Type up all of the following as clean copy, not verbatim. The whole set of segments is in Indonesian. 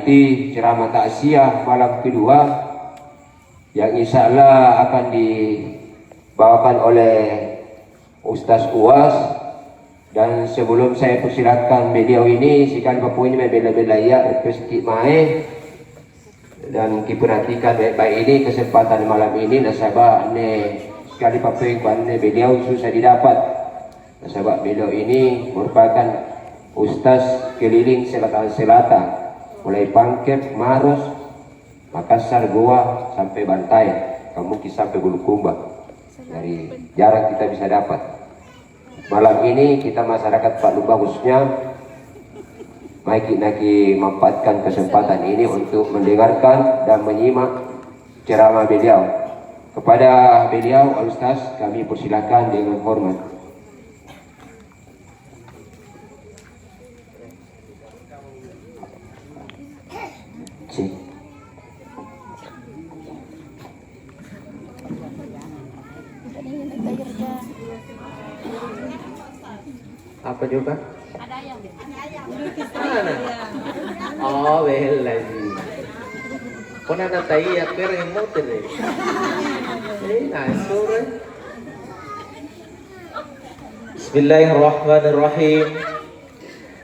nanti ceramah takziah malam kedua yang insya Allah akan dibawakan oleh Ustaz Uwas. Dan sebelum saya persilakan beliau ini, sekali Bapak ini bela-bela ya representatif mai dan diperhatikan baik-baik ini kesempatan malam ini nasabah ne sekali Bapak ini beliau susah didapat. Nasabah beliau ini merupakan Ustaz keliling selatan, mulai Pangkep, Maros, Makassar, Goa sampai Bantai, mungkin sampai Bulukumba. Dari jarang kita bisa dapat. Malam ini kita masyarakat Pak bagusnya Naki memanfaatkan kesempatan ini untuk mendengarkan dan menyimak ceramah beliau. Kepada beliau Al-Ustaz kami persilakan dengan hormat. Apa juga? Ada ayam. Mana? Oh, well lagi. Kau nak tahu ya yang mau terus. Nasur. Bismillahirrahmanirrahim.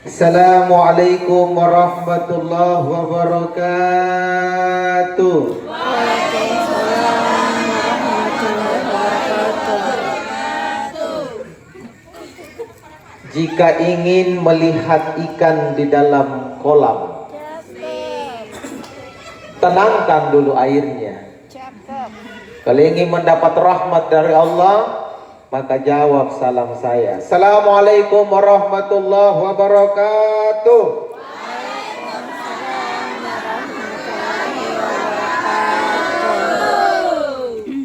Assalamualaikum warahmatullahi wabarakatuh. Jika ingin melihat ikan di dalam kolam, tenangkan dulu airnya. Kalau ingin mendapat rahmat dari Allah, maka jawab salam saya. Assalamualaikum warahmatullahi wabarakatuh.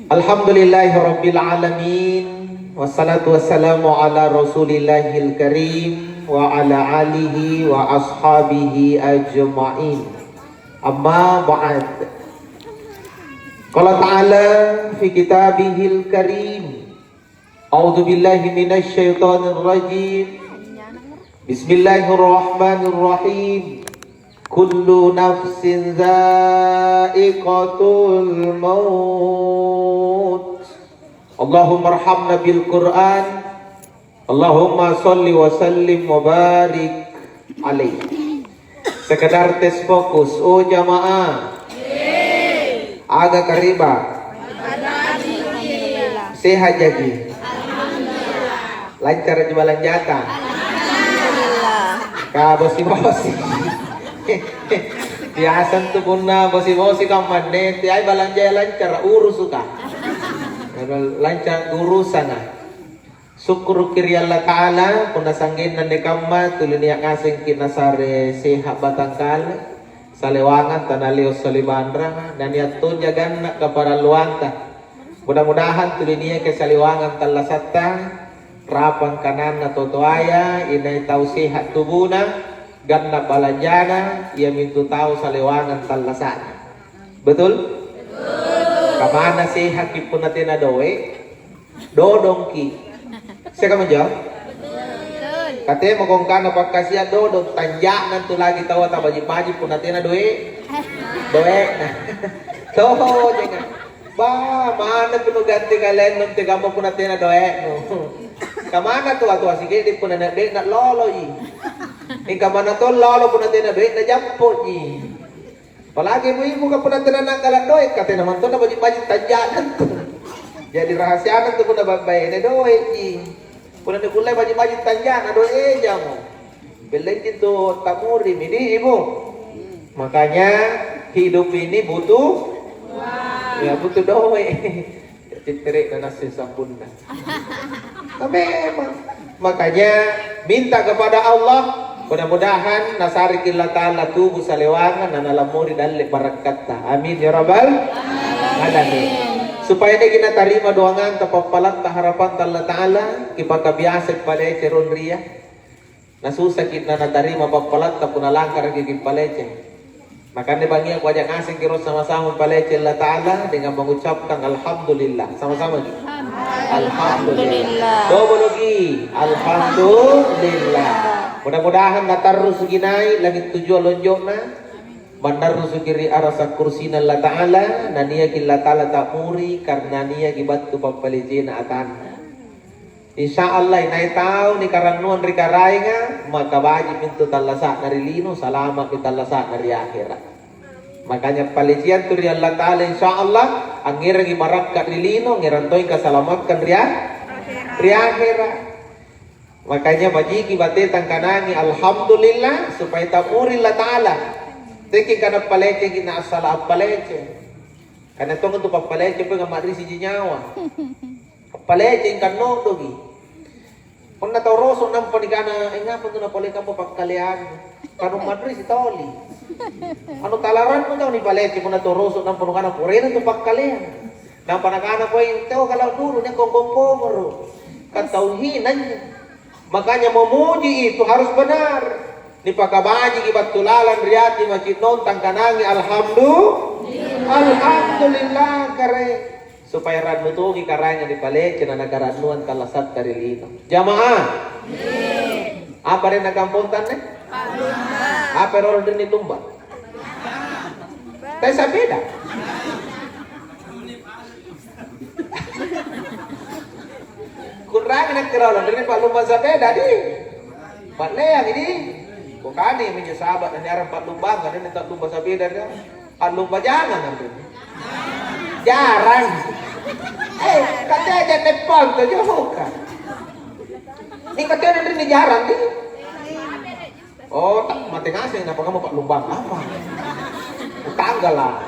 Alhamdulillahirabbil alamin. Wassalatu wassalamu ala rasulillahil karim wa ala alihi wa ashabihi ajma'in. Amma ba'd. Qala ta'ala fi kitabihil karim. A'udzu billahi minasy syaithanir rajim. Bismillahirrahmanirrahim. Kullu nafsin dha'iqatul maut. Allahumma arhamna bil Qur'an. Allahumma salli wa sallim wa barik alaihi. Sekedar tes fokus. Oh jamaah, agak kariba sehat jadi, lancar jualan jatah, kah bosi-bosi biasa tuh punna bosi-bosi kamane tiai balanja lancar urus suka lancar urusan. Syukur kiri Allah Ta'ala kuna sanggin nande kamma tulinia ngasing kinasare sehat batangkal salewangan tanalio salibandra dan yatun jagan kepada luanta. Mudah-mudahan tulinia ke saliwangan talasatta rapan kanan atau toaya inai tau sehat tubuna ganna balanjana ia mintu tahu salewangan talasana. Betul? Kamana sehat kipun natin na doe dodongki saya kamu jawab katanya makong kana pagkasya dodong tanjakan tu lagi tawa tabaji-baji pun natin na doe nah toho jangan ba mana pun ganti kalian nung tiga mo pun natin na doe no kamana tu ato sige di pun na de na lolo yi kamana to lolo pun natin na doe na jampo yi. Palagi mo ibu ka puna tinanang kalandoy, kati naman to na bajit-bajit tanjanan to. Jadi rahasianan to puna babay na doy. Puna na gulay bajit-bajit tanjanan, doy mo. Bilay dito tamurim, ini ibu. Makanya hidup ini butuh, ya butuh doy. Citerik na nasi sampun na. Memang. Makanya minta kepada Allah. Mudah-mudahan nasari kila ta'ala tubuh salewangan dan alamuri dalil barakatta. Amin ya rabbal alamin. Supaya dia kita terima doangan tapapalat harapan Allah Ta'ala kipaka biasa kepada cerun ria. Nasusa kita natarima papalat tapuna langkar gigi palece. Makanya bagi aku ajak ngasih kira sama-sama palece Allah Ta'ala dengan mengucapkan alhamdulillah. Sama-sama gitu. Alhamdulillah. Double lagi. Alhamdulillah. Mudah-mudahan datar rezeki naik lagi tujuan lonjok na Bandar rusukiri arasa kursina Allah Ta'ala naniya killa ta'ala ta'uri karena niya gibattu papalijina atan. Insyaallah inay tao ni karanuan rikaray nga magkabaji pintu talasa narilino salamat italasa nari akhirat. Makanya palijian tu Allah Ta'ala insyaallah ang ngirang imarap ka rilino ngirantoy kasalamat kan ri akhirat. Makanya bajiki batetang kanangi alhamdulillah supaya tamuri Allah Ta'ala. Teki kana palece gina asala palece. Kana tongo tu palece pe ngamari si nyawa. Palece kanno dogi. Kung natoroso nam panikana nga pun na paleka mo pagkalian. Kanu madri si toli. Ano talaran mo daw ni palece mo natoroso nam punukana purena tu pagkalian. Nam panakana ko yung tao kalau dulu niya kongkong katauhinan niya. Makanya memuji itu harus benar. Ni pagkabaji ibatulalan riyati masjid non tangkanangi alhamdulillah kare supaya radno tugi karanya di palece na nagaranuan kalasat karilino. Jamaah. Apa rin nagampuntan ne? Apa rin din itumba? Tayo sa beda. Kurang nagkaralan din palumba sa beda di. Patlayang ini. Kukani minyak sahabat dan arang pat lumbang kan ini tak lumba sa beda kan. Pat lumba jangan nanti. Jarang. Katanya aja Nepal tu jauh kan. Ini katanya nanti jarang ni. Oh tak mati ngasih kenapa kamu pat lumbang apa? Tanggal lah.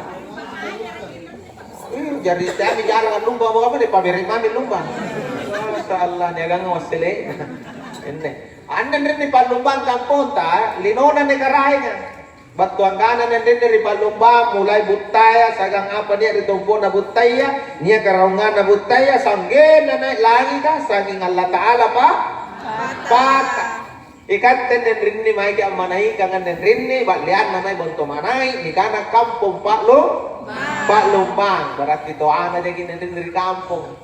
Jadi saya jarang lumba mau apa ni pamerin mami lumba. Masalah ni agak ngawasile. Ini. Anda rin palumbang kampunta, linonan ni karahinga. Batuang kanan din dari palumbang, mulai butaya, sagang apa dia ditumpo na butaya, niya karaungan na butaya, sanggen na lagi ka, saging Allah Ta'ala pa, pata. Ikat din rin ni maiki ang manahi, kangan din rin ni, baklian na may bunto manay, ni kana kampung palumbang. Berarti toana jadi din dari kampung.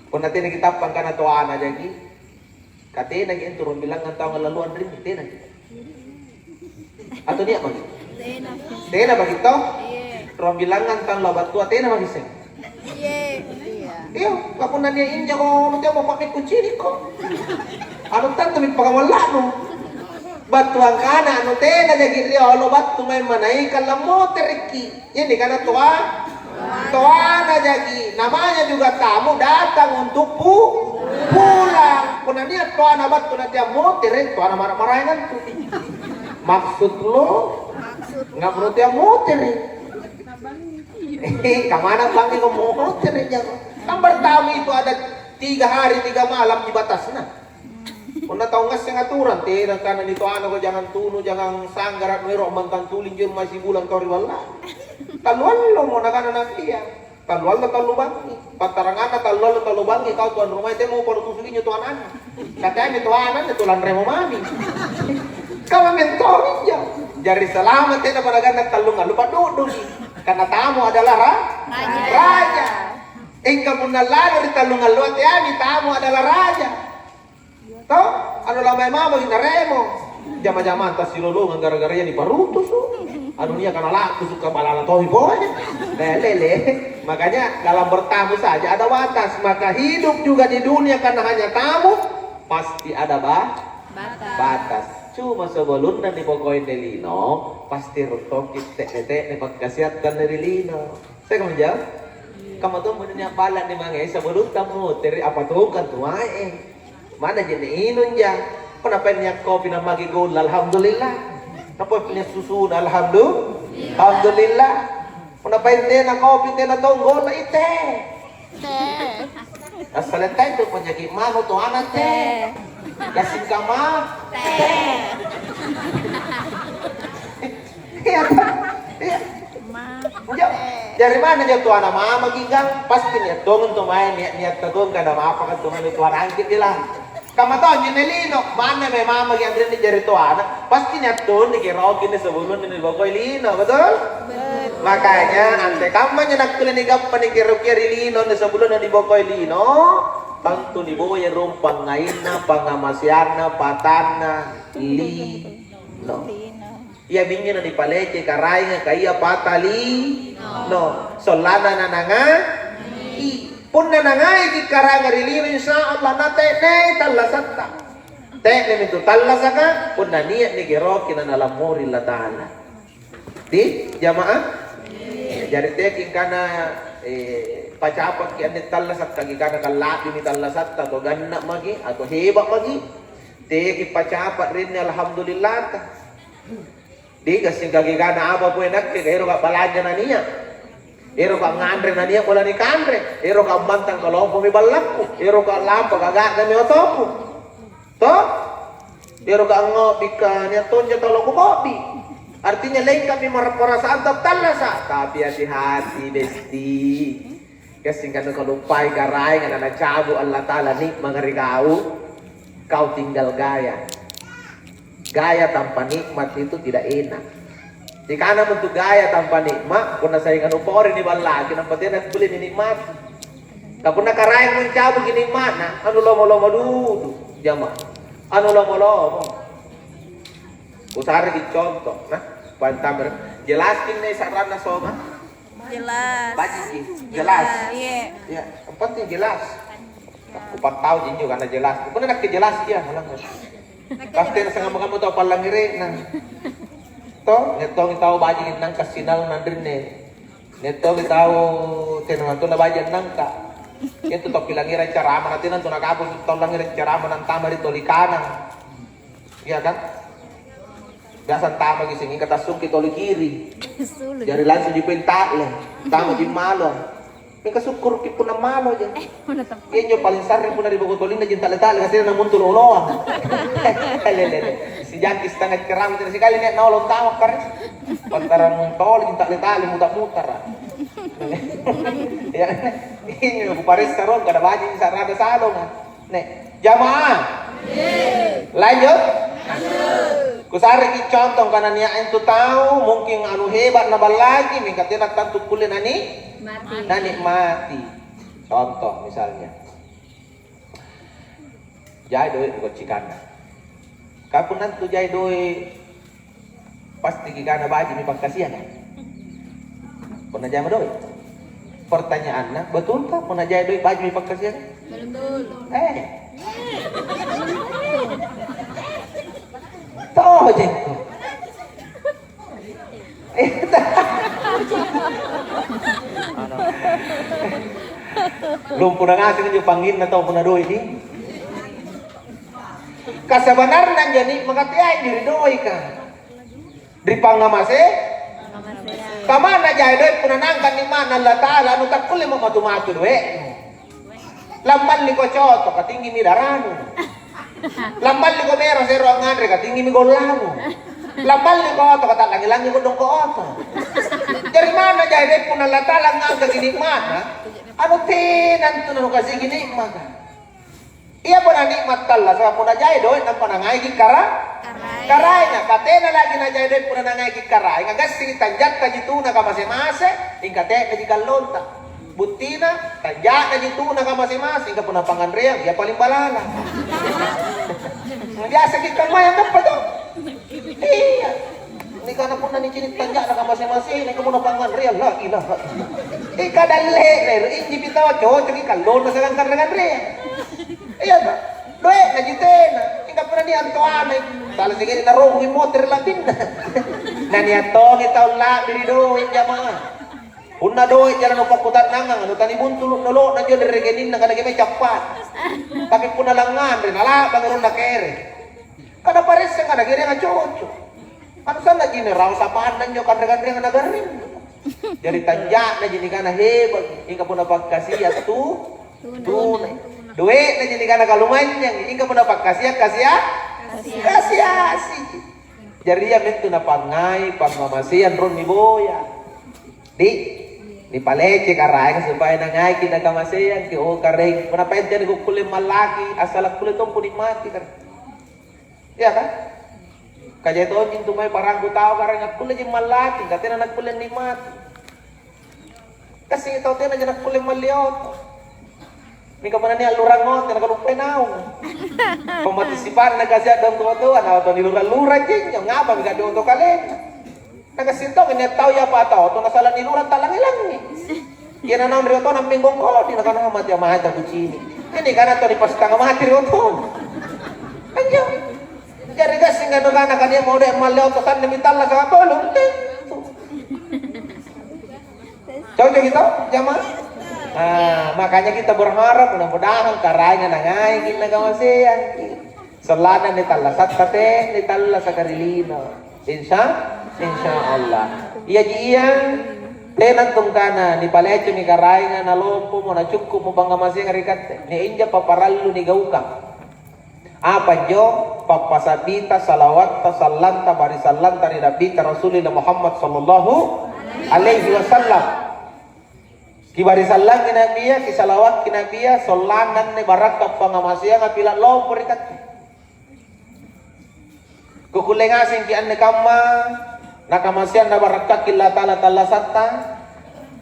Kung natin nakitapang ka na toana jadi, katena naging turun bilang ng tao ng laluan rin, tena. Ato niya bagi? Tena bagi to? Turun bilang ng tao labat tua, tena bagi sing? Iyo, kapunan niya inja ko, ano niya mo pakit kutsini ko. Anong tanto may pagawala no? Batuang kana, ano tena naging riyo, labat tumay manay, kalamo teriki. Yan, di ka na tua? Tua na jagi. Namanya juga tamu datang untuk pulang. Kuna niya tua na bat kuna dia motir, tua na marah-marahin tu. Maksud lo? Nggak perlu dia motir. Kamana bang ko motir niya? Ang bertamu itu ada 3 hari 3 malam di batas na. Kung nataw nga siyang aturan, tira ka na nito ano ko, jangan tuno, jangan sanggarat, mayroon mantang tulin dyan, may sibulang tori wala. Taluan lo mo, nakana na iya. Taluan na talubangi. Pagtarangan na taluan na talubangi, ikaw tuan rumah, ito mo, parutusugin nyo tuan anak. Katanya nito anak, itulan remo mami. Kama mentorin dyan. Jari salamat, na panagan nagtalungan, lupa dudul. Karena tamu adalah raja. Ikaw mo nalalo, talungan luat yan, tamu adalah raja. Tahu? Ano lang may mama ginaremo. Jama-jama antas silulungan gara-gara yan iparutos. Ano niya kanala suka malalatohi po. Lele. Makanya dalam bertamu saja ada batas. Maka hidup juga di dunia karena hanya tamu pasti ada batas. Cuma sebelum nanti pokoknya Nelino pasti rutok kita pagkasiatan dari Lino. Saya kamu jawab. Kamu tuh menanya balan ni mangai sebelum tamu teri apa tuh kan tuae. Mana jadi inun ya? Kenapa niat kopi na magigol? Alhamdulillah. Kenapa punya susu? Alhamdulillah. Kenapa ente na kopi ente na tonggol? Ite. Asal ente itu penyakit mano tuh anak teh. Kasih kama. Dari mana dia tuan nama magigang pasti niat dong untuk main niat dong kada apa kan tuan itu angkit lah. Kamu tahu Nelino mana memang yang ini jadi tuan pasti niat dong dikira gini sebelum ini bawa Lino betul? Makanya ante kamu nyenak tulen igap panikir-kir Lino sebelum ini bawa Lino tentu dibawa yang rumpang ngaina pangamasiarna patana Lino. Iya binyo na di palece karay nga kaya patali no. Solana na nga pun na nga iki karang rilino insya Allah na ne talasatta. Tekne itu talasaka pun na niya ni gero kinanalamuri la ta'ala. Di jamaah? Jadi teking kana pacapat ki ane talasat kagi kana kalati ni talasat atau ganna magi atau heba magi. Teki pacapat rin alhamdulillah ta. Di kasi kagi kana apa po enak ke hero ka balaja na niya. Hero ka ngandre na niya wala ni kandre. Hero ka bantang kalompo mi balakku. Hero ka lampa kaga na mi otopo. To? Hero ka ngopi ka niya tonja tolo ko kopi. Artinya lain kami perasaan talasa, tapi hati-hati besti. Kasi kalau lupai garai nga nanacabu Allah Ta'ala nik mangari kau tinggal gaya. Gaya tanpa nikmat itu tidak enak. Jika anak untuk gaya tanpa nikmat, kuna saingan upori ni balaki, nang pati nagbuli ni nikmat. Kapag nakarayang ng cabu ginikmat na, ano lomo-lomo dudu, jama. Ano lomo-lomo. Usari contoh, nah, pantamer. Jelaskin nih sarana soma. Jelas. Baji, jelas. Iya. Ya, yang penting jelas. Aku tahu jinju karena jelas. Benar nak jelas dia, malah. Pasti nasa kamu tahu palangire na. To, netong tahu baji nang kasinal nandrin ne. Netong tahu tenan to na baji nang ka. Ito to pilangira carama natin nang to nakapos to langira carama nang tama dito likana. Iya kan? Biasa tama gising kata sungki toli kiri. Jari langsung dipinta le. Tama di malo. May kasukur ki pun na malo aja. Yan yung paling sari pun na ribogotolin na jinta letale kasi na muntul uloa. Lele. Si Jangkis tangat keram si kali nek nolong tawak kare. Pantaran tol jinta letale mutar-mutar. Ya. Ini ko pares karon kada baji sa rada salong. Nek, jamaah. Lanjut. Kusari ki contoh karena niya itu tahu mungkin anu hebat na balagi mingkat nak tantu kulin nani mati. Contoh misalnya jai doi ko cikana kapun nantu jai doi pasti kikana baji mi pagkasihan pernah jai doi pertanyaannya betulkah pernah jai doi baji mi pagkasihan Betul. Tahu aja itu. Belum pernah ngasih kan pangin atau pernah doi ini. Kasabanar nang jadi mengatiai diri doi kan. Di pangamase. Kamana jai doi pernah nangkan di mana Allah Ta'ala anu tak boleh mematu-matu doi. Lamban liko coto katinggi midaranu. Lambal liko mero sero ngandre katinggi mi golano. Lambal liko oto kata langi-langi ko dong ko oto. Dari mana jahit pun Allah Ta'ala ngangka gini mana? Ano tinan tu nanu kasih gini mana? Iya pun nikmat Allah sa pun jahit doi nang panangai ki karainya katena lagi na jahit pun nangai ki karai ngagas sing tanjat ka jitu na ka mase-mase ingkate ka jikalonta. Butina, tanjak na dito na ka masing-masing ka po ng pangandreang, iya paling balala. Biasa kita mayan na pa to. Iya. Hindi ka na po na ni Chinit tanjak na ka masing-masing, hindi ka po ng pangandreang, la ilaha. Ikadali, hindi bitaw, chocho, ikalon na sa kang karnagandreang. Iya ba? Doe, najitin na. Hindi ka po na ni Antoine. Salah sige ni narong imoter lang din na. Naniatong itaw lang, diri doon, jama. Unna doy jalan opakutat nangang anu tani buntul nolo na jod regenin na kada may capat. Tapi pun nalangan rin ala bangaron na kere. Kada pares sa kada gere nga chocho. Ano sana gini raw sapaan nanyo kada gere nga nagarin. Jadi tanja na jini kana hebag ingka pun napagkasiya tunay. Duwe na jini kana kalumanyang ingka pun napagkasiya kasiya. Jadi ya mentu na pangai pamamasian ron ni boya. Di palece karay supaya nangay kita kamasayan ki o karay puna pente ni kukulim malaki asal kulit tong punik mati kan iya kan kaya to jin tumay parang gutaw karay kulit jin malaki katena nagkulen ni mati kasi ito tena jin nagkulen maliot Mika mana ni alurang ngot na kalupay naong. Pamatisipan na kasi doon tuwa-tuwa na ito nilurang-lurang dyan yung nga ba mika doon to kalin. Nagasinto kinetaw ya pa ito ito nasalan nilurang talang-ilang ni. Yan na naman rin ito ng pinggong ko di na ka naman yung mahal na kutsini. Hindi ka na ito ni pasta nga mahal rin ito. Andiyo. Jadi kasi nga doon na kanya mo dahil maliw ito saan namital na sa katulong. Coba gitu, jamaah. Makanya kita berharap mudah-mudahan karanya nangai kita kawasian. Selana ni talasat kate ni talasa karilino. Insya Allah. Iya jian tenan tungkana ni palecho ni karaya na lompo mo na cukup mo bangamasi ngarikat ni inja paparallu ni gaukang. Apa jo papasabita salawat sallanta barisallanta ni nabi Rasulullah Muhammad sallallahu alaihi wasallam. Kibari sallang kinabiya, kisalawat kinabiya, solanan ni barakap pangamasiya nga pila lo perikat. Kukulengasin ki anne kamma, nakamasiyan na barakak kila tala satta.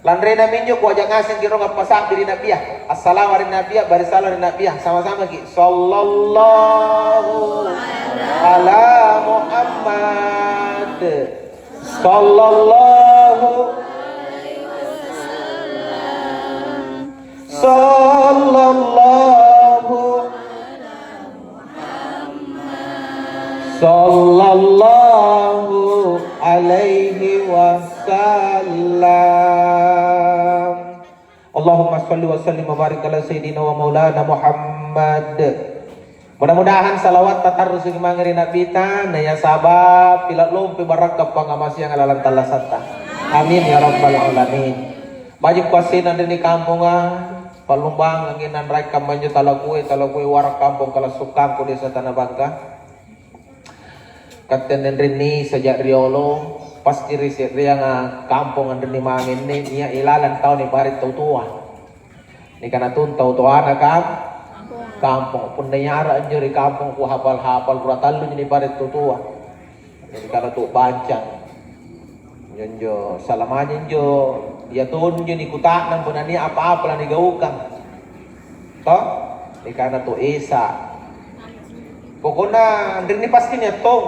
Landre na minyo ko aja ngasin kiro nga pasak diri nabiya. Assalamu alaikum nabiya, barisalah ni nabiya. Sama-sama ki sallallahu ala Muhammad. Sallallahu sallallahu alaihi wasallam. Allahumma shalli wa sallim wa barik ala sayyidina wa maulana Muhammad. Mudah-mudahan salawat tatarus ng mga rinabita na ya sabab pilat lumpi barakah pangamasi yang alalan talasata. Amin ya rabbal alamin. Majib kwasinan din ni kampungan palumbang ang inan ray kamanyo talagui warak kampung kala sukang ko sa Tanabangka. Katenen rin ni sajak riolo pasti riya nga kampung ang rin ni mangin ni niya ilalan tao ni barit tutua. Ni kanatun tutua na kampung pun nayara anjo ri kampung ku hapal-hapal ratalo ni barit tutua. Ni kanatu bancang. Yonjo salamanyo jo ya tun yun ikuta ng punani apa-apa lang igawukan. To, ikana to isa. Kukuna, andrin ni pasti niya to.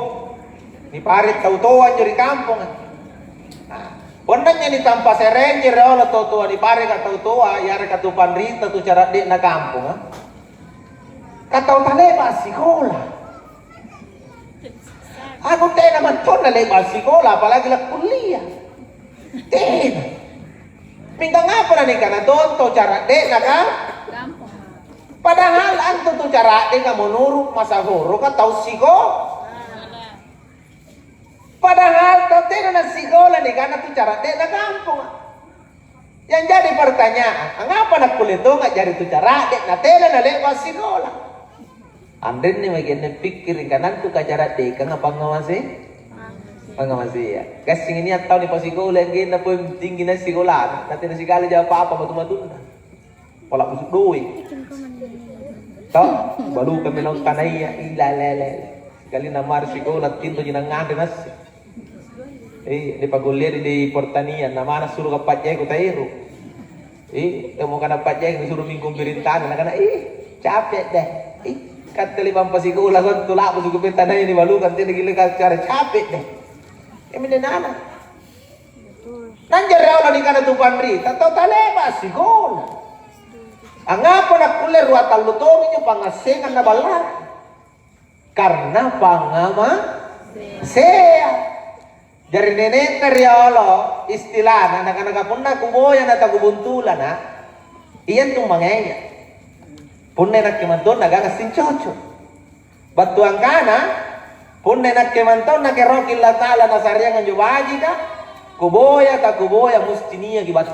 Ni parit tautuan yun kampong. Pundan niya ni tampa sereng yun reo na tautuan. Ni parit ka tautuan, yari ka tupan rita to cara di na kampong. Kataw taleba sikola. Ako tayo naman to naleba sikola, apalagi lang kuliah. Tayo. Minta ngapa na ni kana doon to cara de na ka? Padahal ang to cara de nga monuruk masahuro ka tau sigo. Padahal to tena na sigola ni kana to cara de na kampung. Yang jadi pertanyaan, ngapa nak kulito nga jadi to cara de na tena na lewa sigola. Andin ni magiging pikir kanan to ka cara de ka nga pangawasi. Pangamasiya. Kasi ini at tao ni pasigula ang na po yung tingin na sigula. Dati na sigala dyan pa matumatun na. Wala pusok duwi. Tao, balu kami ng kanaya. Ilalala. Kali na mar sigula at tinto dyan ang ngandi nas. Di pagulir di portanian. Namana suruh ka patjay ko tayo. Kamu ka na patjay ko suruh mingkong birintan. Na ka na, capek deh. Katalibang pasigula ko tulak po suruh birintan na yun. Balu kan tinagili ka cara capek deh. Minenana. Nanjar raw ni kana tupan ri, tato taleba sigol. Angapa na kuler wa talutong inyo pangasengan na balat. Karena pangama sea. Dari nenek teriolo istilah na nakanagapun na kuboya na tagubuntulan na. Iyan tung mangenya. Punne na kimandon nagangasin chocho. Batuang kana punne nak kemantaw na kerokil la ta'ala na saryangan jubaji ka kuboya ta kuboya mustinia gibatu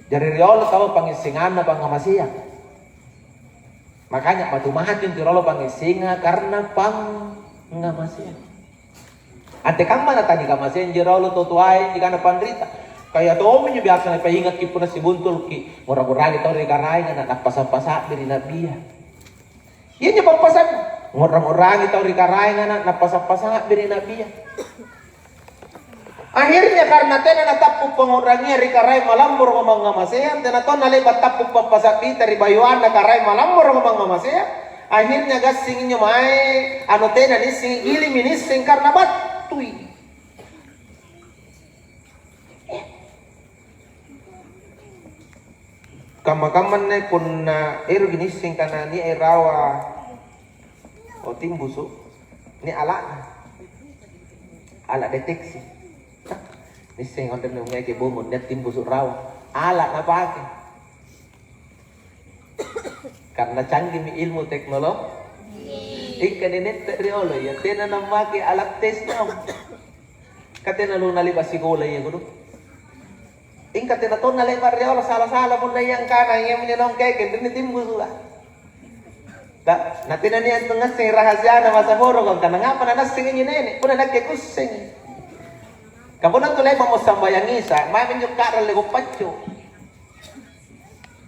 dari riolo tawa pangisingan na pangamasiya makanya matumahat yung tirolo pangisinga karena pangamasiya ante kang mana tani kamasiya yung tirolo tutuay di kana pandrita kaya to minyo biasa na pahingat ki puna si buntul ki murag-uragi taw rin karay nga nakpasa-pasa din nabiya yan yung pagpasan orang-orang itaw rikaray nga na napasapasa nga bini nabiya. Akhirnya karena tena natapuk pengurangi rikarai malambur ngomong ngamasean, tena ton nalibat tapuk pampasapi dari bayuan nakarai malambur ngomong ngamasean. Akhirnya gas sing nyumai, anu tena ni sing ili minis sing karena batui. Kama-kaman ne pun na eru gini sing kana ni rawa. O tim busuk. Ni ala deteksi. Ni sing onten ngay ke bungon net tim busuk rawa. Alat na pake. Karena canggih mi ilmu teknologi. Ikan ini teriolo ya. Tena na make alat tes na. Katena lu nalibas sigula ya kudu. Ingkat tena ton nalibas riolo salah-salah pun na yang kana yang minanong keke. Ini tim busuk lah. Natin na niya itong ngasing rahasia na masahuro kung tanangapa na nasing inyo nene. Puna nagkikusing. Kapunan tulay mo sambayang isa, may minyo karal lego patyo.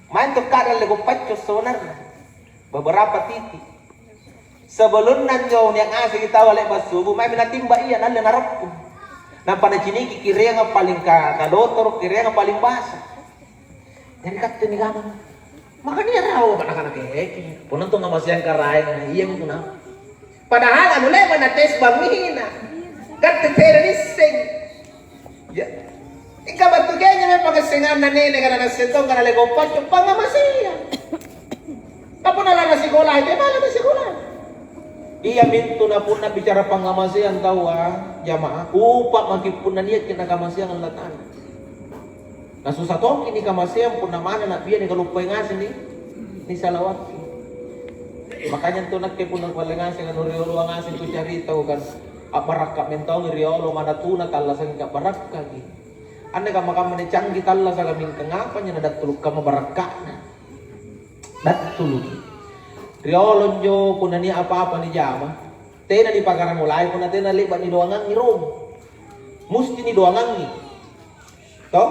May to karal lego patyo sonar. Beberapa titik. Sebelum nanyo niyang asing kita wala basubo, may minatimba iyan, ala narap ko. Nang panachiniki, kiriya nga paling kadotor, kiriya nga paling basa. Yan kat tinigaman. Makanya raw, anak-anak keke. Punan to nga masyang karay, iya mo na. Padahal, ano leman na test bangina. Kat teterising. Ya, ikaw ba ito kaya may pagasingan na nene ka na nasitong ka na legopat yung pangamasiya. Kapo na lang nasigulay, kaya malang nasigulay. Iya minto na po na bicara pangamasiya ang tawa, jamaah, upa magipun na niya kinakamasiya ang latan. Nasusatong kini kamasiya po naman na biya ni kalupay nga ni salawat. Makanya ito nagkipo ng kwalangasin, ano riolo ang asin ko siya rito, kan aparakka mentong riolo manatuna talasan ka barakka gi ane ka makamane canggih talasa kaming kangapa nya nadatulog ka mabarakka na datulog riolo nyo kunani apa-apa ni jama tena di pagaran mulai kuna tena libat ni doangang ni rom musti ni doangang ni to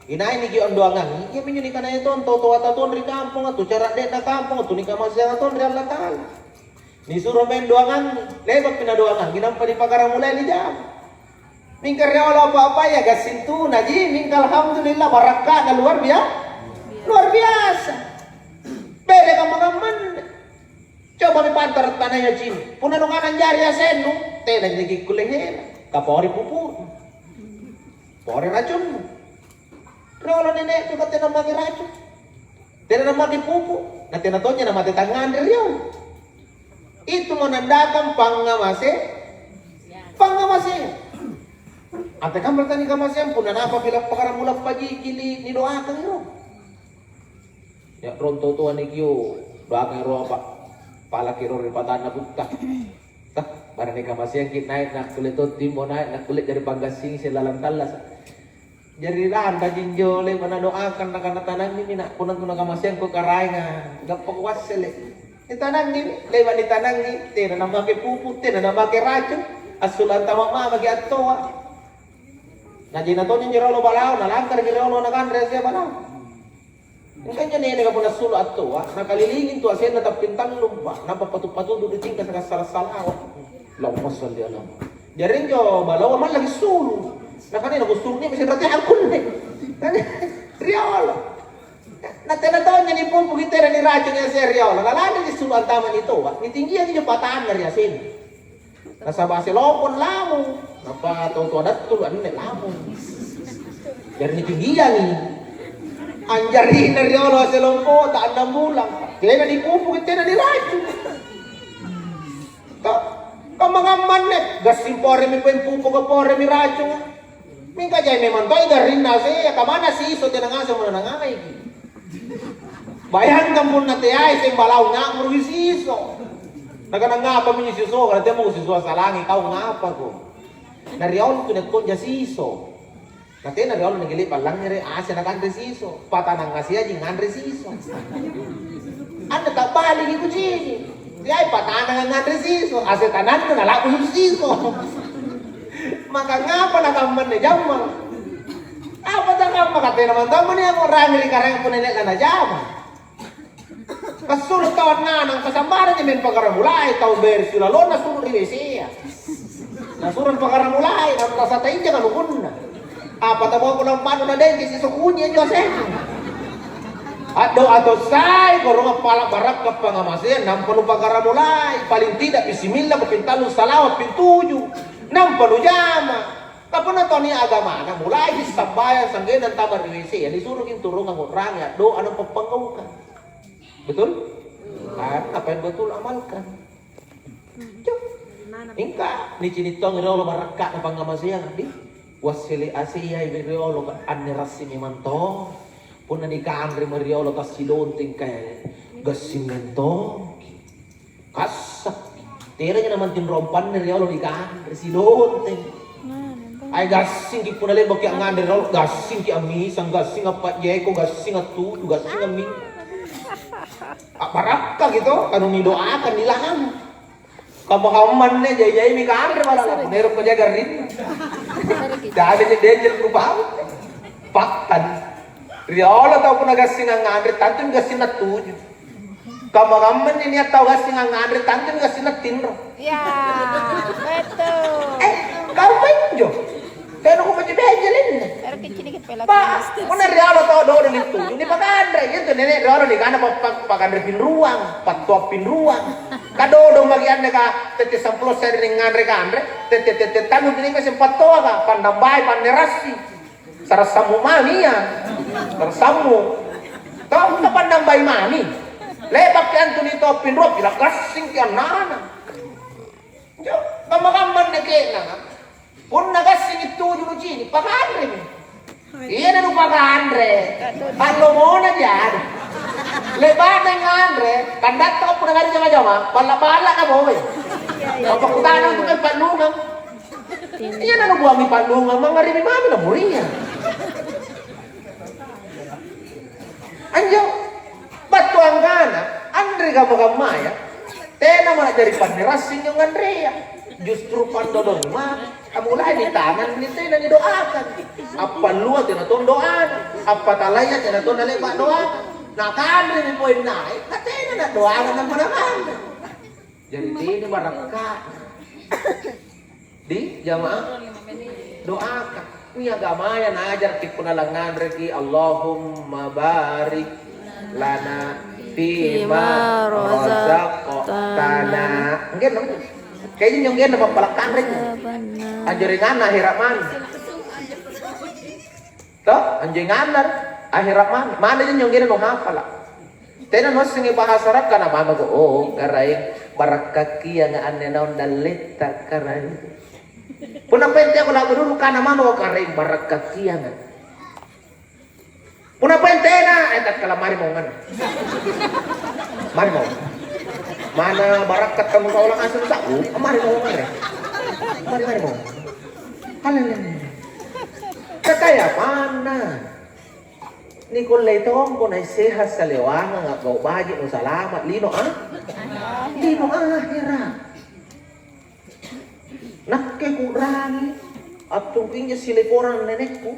inai ni gion doangang ni minyo ni kana ito toto ataton ri kampung atu cara de na kampung atu ni kamasya aton ri Allah taala. Ni suruh main doangan, lewat pina doangan, ginampa di pagarang mulai di jam. Mingkar ya apa-apa ya gasintu naji, mingkal alhamdulillah barakah na luar biasa. Beda kaman-kaman. Coba dipantar tanahnya jin. Puna nunganan jari asenu, tena jadi kulehena, kapori pupu. Pori racun. Rolo nenek juga tena magi racun. Tena magi pupu, na tena tonya na mati tangan dari itu menandakan pangamase. Ante kan bertani kamasem pun apa bila perkara mula pagi kili ni doakan yo. Ya ronto tuan ikyo doakan ro apa pala kiro ripatana buta. Tah barang kamasem kit naik nak kulit timbo naik nak kulit dari panggasing selalang talas. Jadi randa jinjole mana doakan nak tanang ni nak punan tuna kamasem ko karay nga gapok wasele. Itanang ni, lewat itanang ni, tena na make pupu, tena na make racun, asulan tama magi atoa. Naji na to ni rolo balao, nalangkar ni rolo nakandre siya balao. Ingkan niya nene ka po nasulo atoa, nakalilingin to asin na tapintang lumba, napapatupatudo di tingkas na salasalawa. Lomos wali alam. Jaring jo balao man lagi sulo. Na kanina gusto ni kasi rati angkol ni. Riolo. Natenataon niya ni Pumpo Gitera ni Racho niya si Riolo. Lalala ni suluan taman ito. Nitinggihan niya pataan na riyasin. Nasa base lopon lamo. Napatutuwa na tuluan ni lamo. Dari nitinggihan ni. Anjari na Riolo sa lompo. Taan na mulang. Kaya na ni Pumpo Gitera ni Racho. Mga manet. Gasimpore mi po yung Pumpo Gapore mi Racho nga. Mingka jay memang toy garin na siya. Kamana si iso tinangasa mo na nangangay. Bayangkan pun nanti ay sing balaw nga ngurugi siso. Naganangapa mi siso, kada mo siso sa langit tao ngapa ko. Nariol ko nagkonja siso. Nate nariol nagili palang ni asa nakandre siso. Patanang nga siya jing andre siso. Ano ta bali ko jini. Siya patanang nga andre siso. Asa tanan ko nalako siso. Maka ngapa nakaman ni jamang. Apa ta ngapa kate naman taman niya mo rami ri karang ko nenek na jamang. Kasulot tawat nga ng kasambaran niya men pagkaramulay, tao beres yung lalo na sunod rin siya. Nasuran pakara mulai, ang rasa tayo dyan, ano na. Patabaw ko ng pano na din, kasi sukunyan nyo sa Ato say, kung nga pala barak ka pa nga masaya, nampano pakara mulai, paling tidak, isimila, kapintalo salawa, pintuyo, nampano yama. Kapag na to niya agama na mulai, isabayan, sanggay, ng tamar risi, yan, isurog yung turong ang urang, ya, do, anong pagpanggaw ka. Betul? Apa yang betul amalkan. Ingka ni cinitong iro lo baraka na pangamasiya di wasili asiya ibiro lo anirasi ni manto puna ni kaandre mario lo kasilonting kay gasimento kasak tira niya naman tinrompan ni rio lo ni kaandre silonting ay gasing ki puna le bakya ngandre ro gasing ki ami sang gasing apa yeko gasing atu gasing ami baraka gitu kanung ni doakan nilahan Kamahaman niya, jay mi kaandre malah meron ko jaga rin. Dahil niya danger grupaw. Paktan. Riola tau ko nagasing ang andre, tanto yung gasing na tuyo. Kamahaman niya tau gasing ang andre, tanto yung gasing na tinro. Betul. Kapan jo? Kaya ko majibejelin. Pero kichinikit pala. Kuna Riola tau do ng tuyo. Hindi pa kaandre, yun to nene Riola di kana pagandre pinruang, patuap pinruang. Kadodo magian ka tete samplo seri ning ngandre kandre tete tanu dini ka sempatoa ka pandambay panderasi sarasamu mami ya sarasamu tau ka pandambay mami lebak kan tu nito pinro pila gasing ki anana jo kamakaman na kena pun nagasing itu juru jini pakandre iya na pakandre palo mo na diyan lebar dengan andre, kandat kau pernah kali jama-jama, bala-bala ka mo eh. Kapag kutanan ko kay panlungang, iyan na buwangi panlungang, mga rin mami na muriya. Anjo, bato ang gana, andre ka magamaya, tena mo na dari panirasin yung Andrea. Justru pandodon ma, kamulay di tangan nito na nidoakan. Apa luwa tinaton doan, apa talaya tinaton naleba doan. Nakandre ni poin naik, katanya na doangan ng panahon. Jadi ini baraka. Di jamaah doakan. Ini agama yang ajar kita penalangan rezeki. Allahumma barik lana fima razaqtana. Enggak dong. Kayaknya nyonggen dapat palakan rezeki. Anjuringan akhirat man. Toh, anjuringan akhirat mana din yung ginanong hapala. Tena no singi bahasa Arab kana mama ko karay barakaki yang ane naon dalita karay. Puna pente ako lagu dulu kana mama ko karay barakaki yang. Puna pente na etat kalamari mo ngan. Mari mo. Mana barakat kamu sa ulang asan sa mari mo ngan. Mari mo. Halala. Kakaya mana? Nikolay tong ko na sehat sa liwanag at baubagi mo salamat. Lino Lino ahira. Nakikurangi at tungking niya siliporan nenek ko.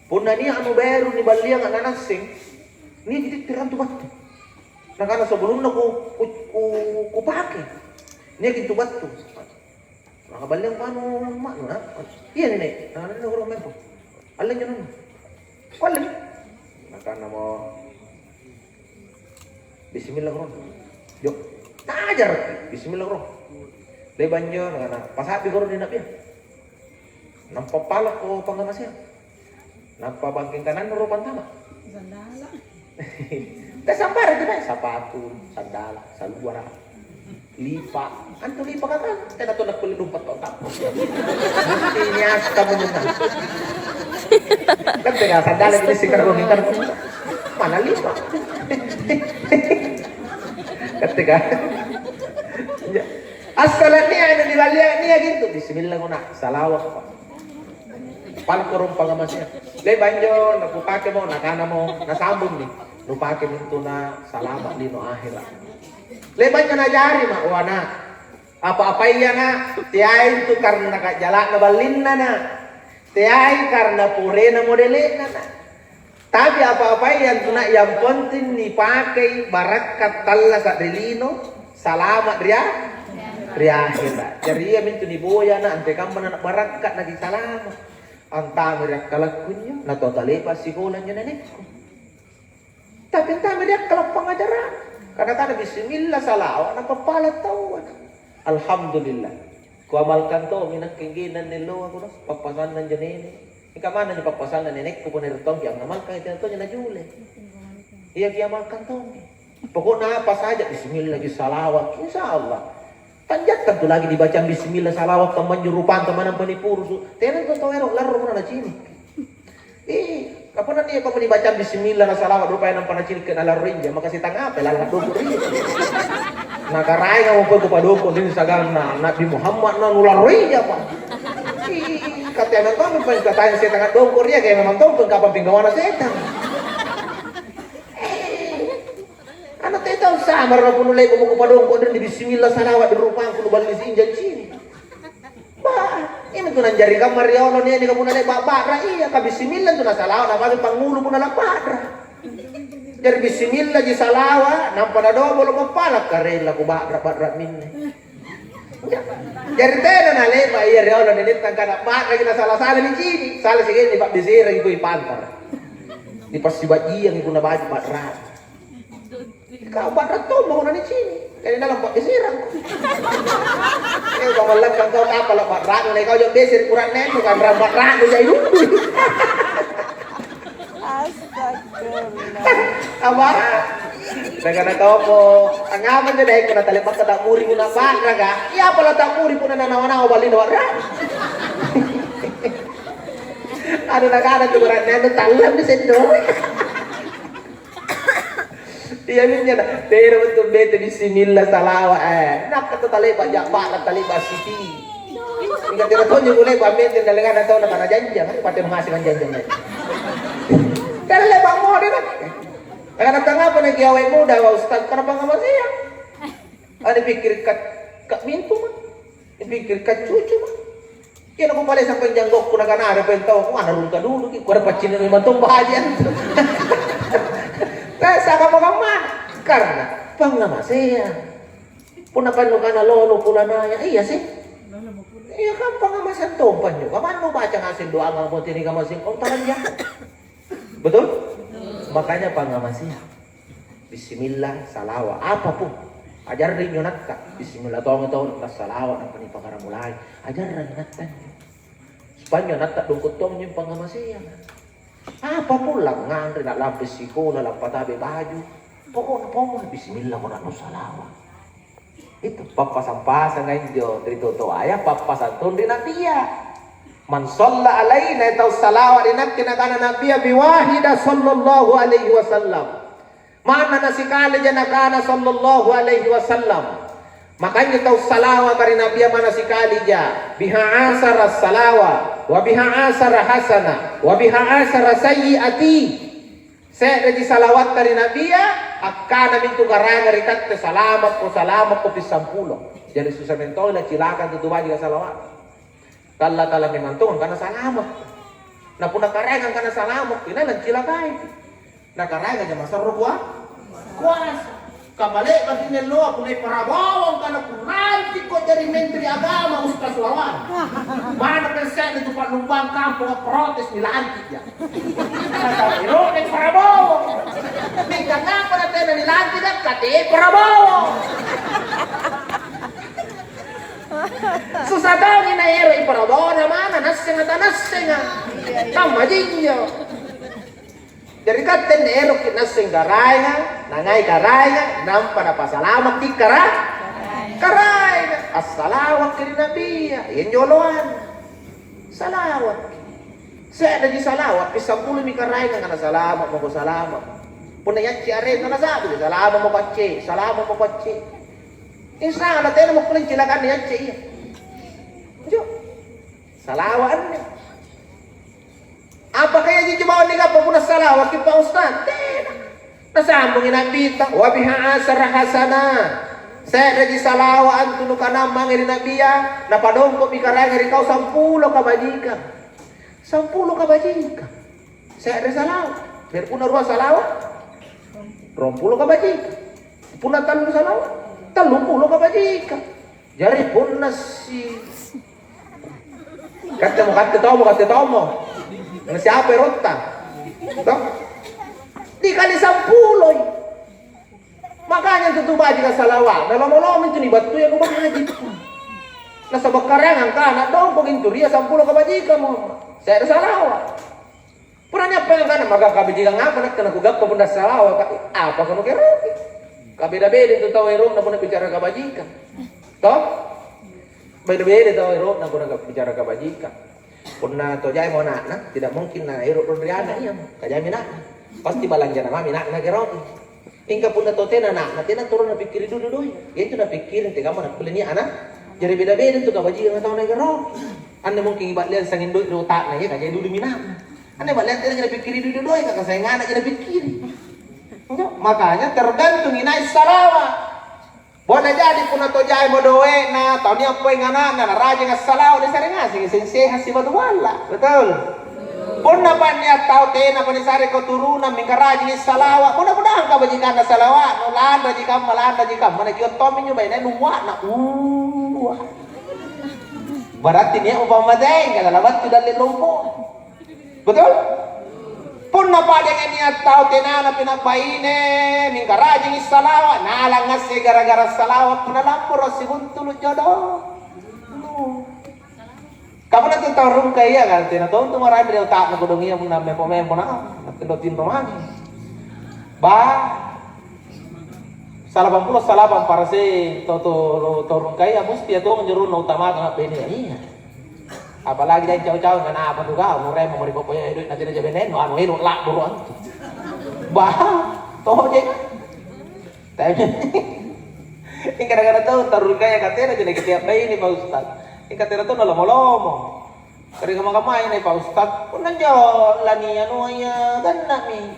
Puna niya ano bero ni baliyang ang anasing. Niya kititiran tubat. Nakana sa bulong na kupake. Niya kitubat to. Nakabaliyang paano na? Iyan nene. Nakana na kurang mempo. Alam niyo naman. Kualan. Nakana mo. Bismillahirrahmanirrahim. Yo. Tajar. Bismillahirrahmanirrahim. Leban nyo. Pasabi ko rin din nampapalak ko pangamasya. Nampabangking kanan nurupan tama. Sandala. Kasampara din ay. Sapatu, sandala, salwara, lipa. Anto lipa ka ka? Kaya ito nagpulilumpat ko. Hindi niya ka mo nyo na. Kan tengah sandal ini sikar gomingan mana lipa ketika asalnya ada di balik ni gitu bismillah guna salawat pal kurung pangamasnya le banjo naku pake mo nakana mo nasambung ni nupake mintu na salamat lino akhirat le banjo na jari ma wana apa-apa iya na tiay itu karena jalan na balin na tiay karena pure na modelin na. Tapi apa-apa yang penting dipakai barakat talla sa delino, salamat dia Riahita. Jadi iya mintu ni boya na ante kampan anak barakat na gisalama. Ang tami rin kalakunya na totalipas sikulan niya nenekku. Tapi ang tami rin kalak pengajaran. Kadang-kadang bismillah salawa na papalat tawad. Alhamdulillah. Ku amalkan to minang kingginan ni lo ako papasan nan janene. Ika mana ni papasan nan nenekku pun nirtong yang amalkan itu to nya najule. Iya kiamalkan to. Pokoknya apa saja bismillah salawat insyaallah. Tanjatkan tu lagi dibaca bismillah salawat teman jurupan teman penipur su. Tenan tu tahu erok larro mana cini. Kapan nanti kau dibaca bismillah salawat rupanya nampak cini ke dalam rinja maka si tangap lalat dulu. Nah karai kamu pergi kepada dukun ini sagan Nabi Muhammad na nular rinja pak. Katanya kau memang katanya saya tengah dongkor dia kayak memang dongkor kapan pinggawana setan. Anak tahu sama orang pun mulai buku padong kau dan di bismillah salawat di rupang kudu balik di injil sini. Bah, ini tuh nanjari kamar ya Allah ni kamu nalai bakra iya ka bismillah tuh salawat apa pangulu pun nalai bakra. Jadi bismillah di salawat nampak ada bolong kepala karela ku bakra minne. Jadi tena nalai ba iya ya Allah ni tangkana bakra kita salah-salah di sini. Salah sige ni Pak Bisir ibu ipantar. Di pas sibaji yang ibu na bakra. Kau bakrat tuh mau nani sini, dari dalam Pak Bisirang. Kau malam kan kau apa lah bakrat, kau jauh besir kurang nen, bukan rambat rak tu jadi dulu. Astagfirullah. Apa? Dengan kau mau angaman je deh, kena tali paksa tak muri guna bakra ga? Iya apa lah tak muri pun nana nawa balik nawa rak. Ada negara tu berat nen tu talam di sendok. Iya minnya dah. Pero betul bete bismillah salawat nak kata tali pak jakba tali basiti. Ingat dia tahu boleh pamen dan lengan atau nak ana janjang kan pada menghasilkan janjang ni. Kalau pak mau dia nak. Anak tengah apa nak awet muda wa ustaz kenapa enggak masih ya? Ada pikir kat mintu mah. Pikir kat cucu mah. Kira aku paling sampai janggok kuna kana ada pentau aku ana luka dulu ki ku ada pacin ni mantung bahagian. Kaya kamu karena panglama saya puna panukan na lolo pula naya iya sih iya kan pangamasan tompan nyo kapan mo baca ngasin doa nga mo tinig kamasin kong taranya betul? Makanya pangamasnya bismillah salawat apapun ajar rin nyo natta bismillah tawang salawat ang panipakara mulai ajar rin natta nyo supaya natta dungkot tong nyo pangamasya apapun lang ngandri na lapis siko na lang patabi baju pokoknya bismillah mo na no salawat itu papasan-pasan ngayon diyo trito ayah papasan tundi na tiya man salla alaina itaw salawat inat kinakana nabiya biwahida sallallahu alaihi wasallam mana nasikali dyan nakana sallallahu alaihi wasallam makanya itaw salawat kari nabiya mana sikali dyan biha asara salawat wa biha asara hasana wa biha asara sayyiati saya di salawat kari nabiya akana mintu garanga rikat te salamat ko pisampulo jadi susah mentol na cilakan tutuba juga salawat kala memantong kana salamat na puna karengan kana salamat ina lang cilakai na karengan nya masarro kuas kamale kasi nelo ako na parabawang kana kuranti ko dari menteri agama Ustaz Lawan mana pensen itu Pak Lumbang kampung protes nila antik ya pero ni parabawang minta nga para tayo nila antik at kati parabawang susah daw ni naero iparabawang naman nasenga tama din nyo jadi katen ero kinasing garaya, nangai garaya, nampa na pasalamat di karaya. As-salawat kini nabiya, yan yoloan. Salawat. Saya ada di salawat, pisampuluh mi karaya nga na salamat mo ko salamat. Puna yan si Arin na nasabi, salamat mo kotse. Insya Allah, tayo na mo kuling silakan yan si iya. Salawat niya. Apa kaya di jemaah ni kapag puna salawat kita Ustaz? Tidak. Nasambungin ang bita. Wabiha asara hasana. Saya di salawat tulu ka namang iri nabiya. Napadong ko pikarang iri kau 10 kabajikan. 10 kabajikan. Saya di salawat. Biar puna ruang salawat. 20 kabajikan. Puna 3 salawat. 30 kabajikan. Jari pun nasi. Kata mo. Nang siapa rota? Toh? Di kali 10. Makanya tutu baji ka salawa. Nalomolom itu ni batu ya ko baji. Nasa bakarangan ka na dong pagin turiya 10 ka baji ka mo. Saya salawa. Puranya apa yang kana magakabijigan nga pa nakana kugap ka punda salawa ka. Apa ka mo kero? Kabeda-beda itu tahu ero na puna bicara ka baji ka. Toh? Beda-beda tahu ero na puna bicara ka baji ka. Puna to jay mo na tidak mungkin na ero rodriana iya mo. Kaya mina. Pasti balanja na mami na kero. Hingga pun atau tena nak turun na pikir dulu. Ya itu na pikirin te kamu nak kulini anak. Jadi beda-beda tu kabaji yang tahu nak ro. Anda mungkin ibat lian sangin duit otak na ya kaya dulu minat. Anda ibat lian tena jadi pikir dulu kakak saya ngana jadi pikir. Makanya tergantung inai salawa. Boleh jadi pun atau jai modoe na tahu ni apa yang anak na raja ngas salawa ni sering ngasih sensei hasi batu wala. Betul. Pun apa niat tahu tena pun sare ko turunan mingkaraji ni salawa. Mudah-mudahan ka bajikan na salawa. Nulanda jika mana kion tomi nyo bay na nuwa na berarti niya upama deng kada labat tu dalil lompo. Betul? Pun apa dengan niat tahu tena na pinagbaine mingkaraji ni salawa. Nalang ngasi gara-gara salawa pun lampur sibun tulud jodoh. Kamu nanti tahu kaya kan? Tina tahu tu marah beliau tak nak kodongi yang menambah pemain pernah, nanti pemain. Salah para se tahu kaya mesti itu menjurun utama kan apa ini iya. Apalagi dari jauh-jauh kan apa tu kau murai memberi pokoknya hidup nanti dia benen, anu hidup lak buruan. Tahu je. Tapi ini kadang-kadang tahu kaya katanya jadi ketiap bayi ini Pak Ustaz. Ikatera to nalomo-lomo. Kari kamay ni pa ustad. Kung nandiyo, lani ano ay ganda mi.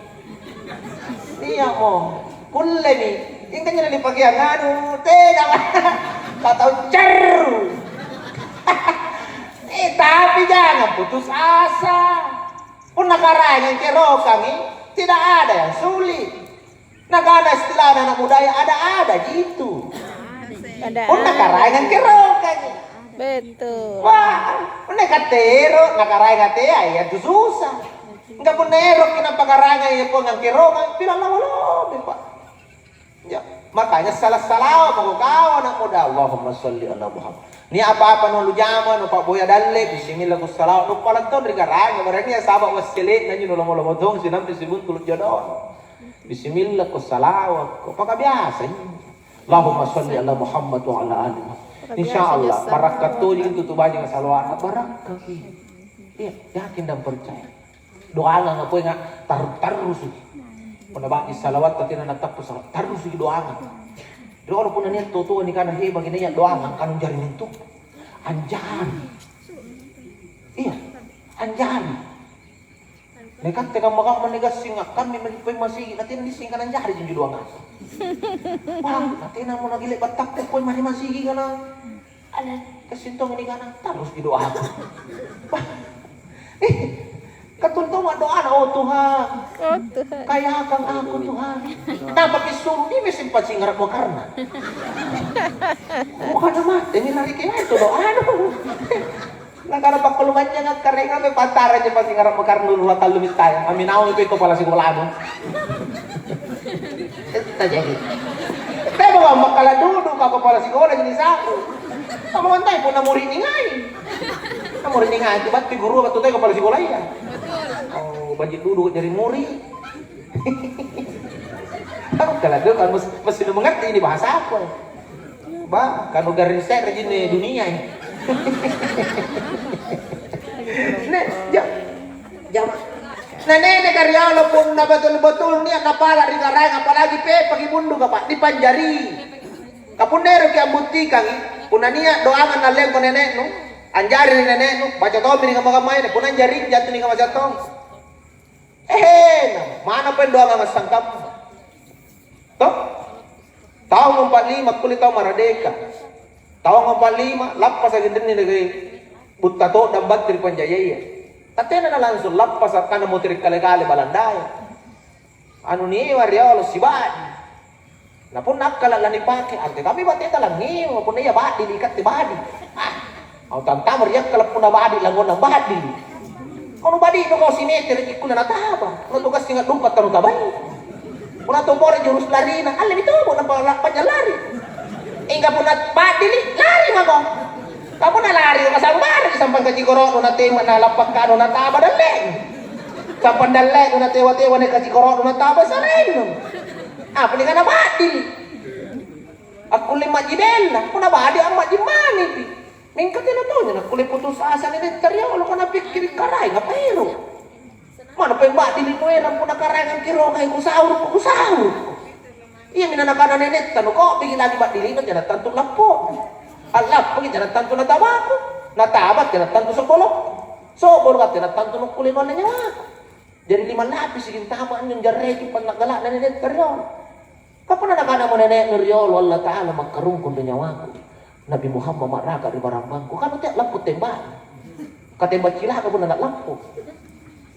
Niya mo. Kulay mi. Yung kanya nalipagyan. Ano, tena ka. Tataw, char! Tapi jangan putus asa. Kung nakaraan yung kero kami, tidak ada yang sulit. Nagada istilah na budaya, ada gitu. Kung nakaraan yung kero kami. Betul. Wah, nekatero, nakaray kate ay itu susah. Enggak pun nero kinapakarangan ya po ng kirogan, pinalawalo, pa. Ya, makanya salah-salah pagkawan ang muda. Allahumma shalli ala Muhammad. Ni apa-apa no lujama no paboya dalle, bismillah kusalaw no palanton rigarang, marani sabak wasile nanyo no lomolomodong sinam disibun tulud jodon. Bismillah kusalaw ko pakabiasa. Allahumma shalli ala Muhammad wa ala ali Muhammad. Insyaallah barakat tu itu tu banyak salawat barakat. Iya, yakin dan percaya. Doa nga po nga tarus. Panabaki salawat pati na natapos salawat. Tarus doa nga. Doa po na niya totoo ni kana he bagay niya doa nga kanong jari nito. Anjan. Iya, anjan. Nekat teka maka manigas singa kami magipay masigi natin lising ka nang jari yung doa nga. Wah, natin na mo nagili batak ko poy masigi ka na. Alan, kasintong ini kana terus doa ako. Katuntungan doa na oh Tuhan. Oh Tuhan. Kaya kang ako Tuhan. Dapat isuruh ni mesin pasingarap mo karna. Mukha naman, ini lari kaya ito doa ano. Nagkarapak kulungan niya nga kareng may pantara niya pasingarap mo karna luluhat talumit tayo. Aminaw ito pala sigulado. Ito jadi. Pero nga makaladudo ka pa pala siguro jenis ako. Kamuan tayo po namuri ni ngay. Namuri ni ngay. Ba't figuro ba't tayo ka pala siguro ya? Oh, banjit duduk dari muri. Ako talaga kan mas sinumangat ini bahasa ako. Ba, kan ugar riset rajin ni dunia ini. Nek, jam. Nene karyalo pun na betul-betul niya napala rigarang apalagi pagi mundo ka pa di panjari. Kapunero kaya buti kang punania doangan na leng ko nenek no. Anjari ni nenek no baca to ni kamay ne punan jari jatuh ni kamasatong. Mana pa doangan masangkap. Toh? Tahun 45 kulit tahun Maradeka. Tahun 45 lapas sa gindin ni negeri Buttato dan Batir Panjayaya. Tatena na langsung lapas at kana mo tirik kale-kale balandaya. Ano ni Mariolo Sibad. Na pun nakkalala ni pake, ante kami bati talang niyo, pun iya badi diikat di badi. Au tamtamar yak kalap puna badi langon ng badi. Kono badi no ko sineter ikul na nataba. No tugas singa lumpat tanu tabay. Puna to pore jurus lari na alam ito mo na panjalari. Inga puna badi lari mako. Kamu na lari kasambar sampang ka Jigoro no natema na lapak ka no nataba daleng. Sampan daleng no natewa-tewa ni ka Jigoro no nataba sa rin. Apa ni kana badi? Aku lima jidela, puna badi ang majimani pi. Mingkat na to niya, nakulay putus asa ni Netaryo, lo ka napikiri karay, nga pero. Mana pa yung badi ni Noelang po nakaray ang kirongay, kusahur ko. Iya, minanakana ni Netan, ko, bigil lagi badi ni Netan, tanto lang po. Alap, pagi jangan tanto na tabako, natabat, jangan tanto sa bolok. Sobor ka, jangan tanto ng kulinon na niya. Jadi 5 lapis, siging tamaan yung jarreki pag nagala na ni Netaryo. Kapag nakana mo na Netaryo, Allah Ta'ala, magkarungkon na niya ako. Nabi Muhammad maraka di barang bangku kan tiap lampuk tembak katembak cilah ka pun nak lampuk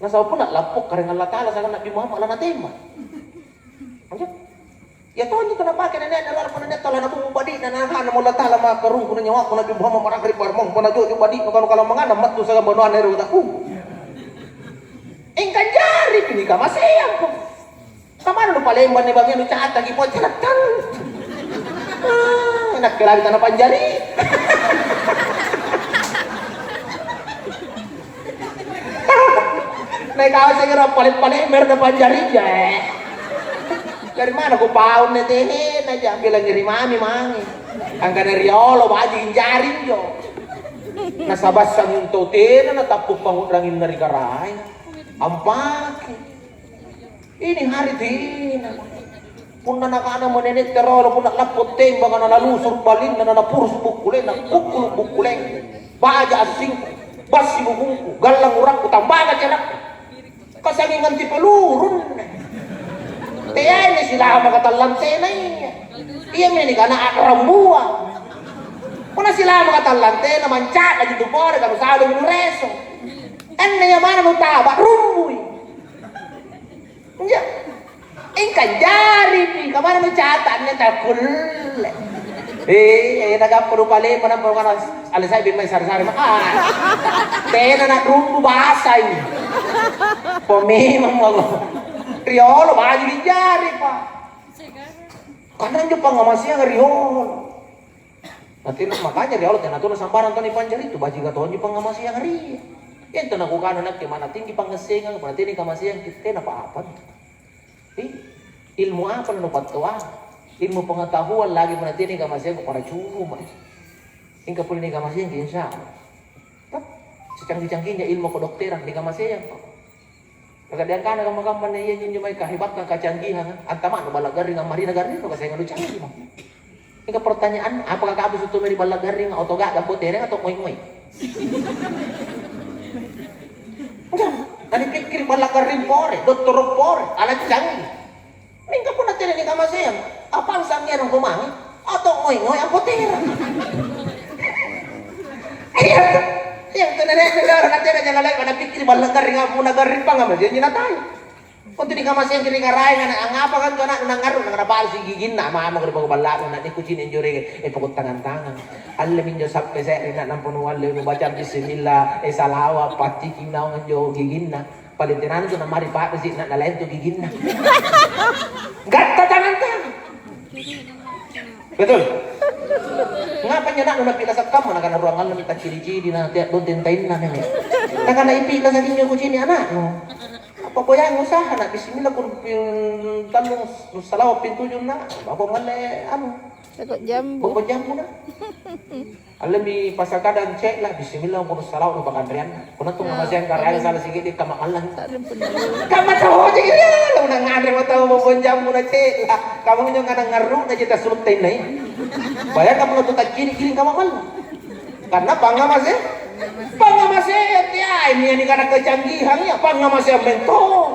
nasa pun nak lampuk karena Allah Taala sangat Nabi Muhammad lah nak tembak anjir ya tahu ni kenapa kena nenek Allah pun nenek tala nabu badi na nahan mo Allah Taala makarung kun nyawa ko Nabi Muhammad maraka di barang pun najo badi kalau mangana mat tu sa banuan nero ta ku engkan jari kini ka masayang ko kamano no palemban ni bagyan no chat lagi po ceratan enak kira tanah panjari. Naik kawas saya kira paling mer na panjari ya. Dari mana ko paun na tehen aja bilang ngiri mami mangi. Angka dari riolo baji jaring jo. Nasabas sang yung toten na tapok pangudrangin dari karay. Ampaki. Ini hari din. Punna nakana mo nenek terolo punna lapot tembang na nalusur balin na napurus bukule na bukule baja asing basi bubungku galang urang utambaga cerak kasangin nganti pelurun teyay ni sila makatalan tenay iya meni kana rambua punna sila makatalan tenay mancat lagi tupore kanu sado reso enne yamana mo taba rumbuy enggak engkan jari pi kamana mencatat nya takul nagapuro pale mana mo kana alisay bin may sari-sari ma tena na rumbu basay pomemang mo riolo baji di jari pa kanan jo pangamasiya nga riolo nanti makanya riolo tena to na sambaran to ni panjari tu baji gaton jo pangamasiya nga ri ento na kukano nak mana tinggi pangasengan berarti ni kamasiya kita apa-apa. Ilmu apa na patwa? Ilmu pengetahuan lagi menatini kamasiyan ko para cuma. Ingka puli ni kamasiyan kinsa. Tak secanggih-canggihnya ilmu kedokteran di kamasiyan. Kagadian kana kamagaman na iyan yung may kahibatan kacanggihan. Antama no balagaring ang marina garing no kasi nga canggih mo. Ingka pertanyaan, apakah kabus itu meri balagaring atau gak gampo tereng atau ngoy-ngoy? Ani pikir balagaring pore, doktor pore, alat canggih. Mingka pun natin ni kamasiyan, apang sangyan ang kumangi, atau ngoy-ngoy ang potera. Ayan, ito na rin, natin na dyan alay, manapikir, balagaring nga po nagaring pa nga, masyan yun na tayo. Kung tini kamasiyan, kini karay nga, ang apakan ka na, nangaroon, nangarapal, sigigin na, mamang rin pagbalakon na, di kuchin enjoy, pagod tangan-tangan. Alamin nyo, sappe sa rin na, ng punuan, lewin, bacang bisimila, salawa, patikim na, ang nyo, gigin na. Palitinan ko na maripa kasi na nalayan to gigin na. Gata tangan-tangan. Betul. Ngapa niya na napila sa kamo nakanaruangan na kita cili-cili na doon tintayin na nila. Nakanaipila sa inyo ko sini anak no. Apa po yan usaha na bismillah kung talong salaw pinto yun na. Bago mali ano. Takut jambu. Bago jambu na. Alam ni pasakadan cek lah bismillah kung salaw no bakandrian. Kung natong masayang karaya salah sige di kamakalan. Kamataw aja gini. Unang ngandre mo tawo mo jambu na cek lah. Kamu nyo nga nangaru na kita sulutay na yan. Bayar ka mga tutag kini-kini kamakalan. Karena pangamasih. Pangamasih ya ini ka nagkacanggihan ya pangamasih bento.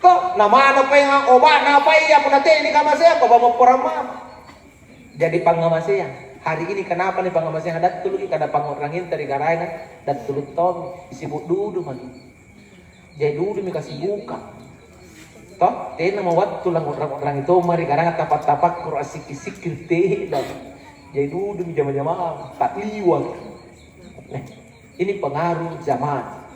Kok nama ano pa yung obat na pa iya po natin ini kamasih ko ba magparamam. Jadi pangamasih hari ini kenapa nih pangamasih hadat tuluy kada pangorangin tadi karayna dat tulut tom sibuk dudu man. Jadi dudu mi kasibukan. Toh, na mawat tulang orang itu mari karang tapak-tapak kuro asik-sikir teh dan jadi dulu jama-jama tak liwat. Nah, ini pengaruh zaman.